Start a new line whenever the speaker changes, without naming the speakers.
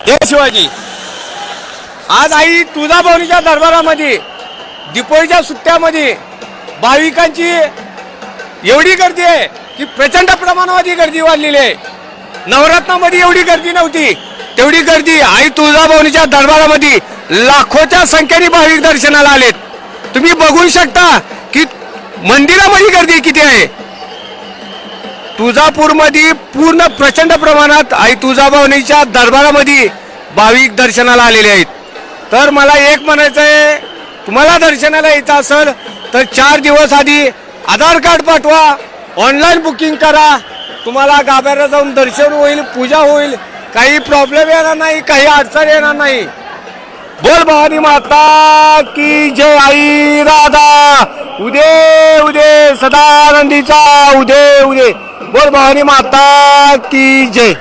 जय शिवाजी। आज आई तुळजाभवानीच्या दरबारामध्ये दीपोळीच्या सुट्ट्यामध्ये भाविकांची एवढी गर्दी आहे की प्रचंड प्रमाणामध्ये गर्दी वाढलेली आहे। नवरात्रामध्ये एवढी गर्दी नव्हती, तेवढी गर्दी आई तुळजाभवानीच्या दरबारामध्ये लाखोच्या संख्येने भाविक दर्शनाला आलेत। तुम्ही बघू शकता की मंदिरामध्ये गर्दी किती आहे। तुळजापूरमध्ये पूर्ण प्रचंड प्रमाणात आई तुळजाभवानीच्या दरबारामध्ये भाविक दर्शनाला आलेले आहेत। तर मला एक म्हणायचं आहे, तुम्हाला दर्शनाला यायचं असेल तर 4 दिवस आधी आधार कार्ड पाठवा, ऑनलाईन बुकिंग करा, तुम्हाला गाभाऱ्याला जाऊन दर्शन होईल, पूजा होईल, काही प्रॉब्लेम येणार नाही, काही अडचण येणार नाही। बोल भवानी माता की जय। आई राधा उदे उदे सदानंदीचा उदे उदे। बोल भवानी माता की जय।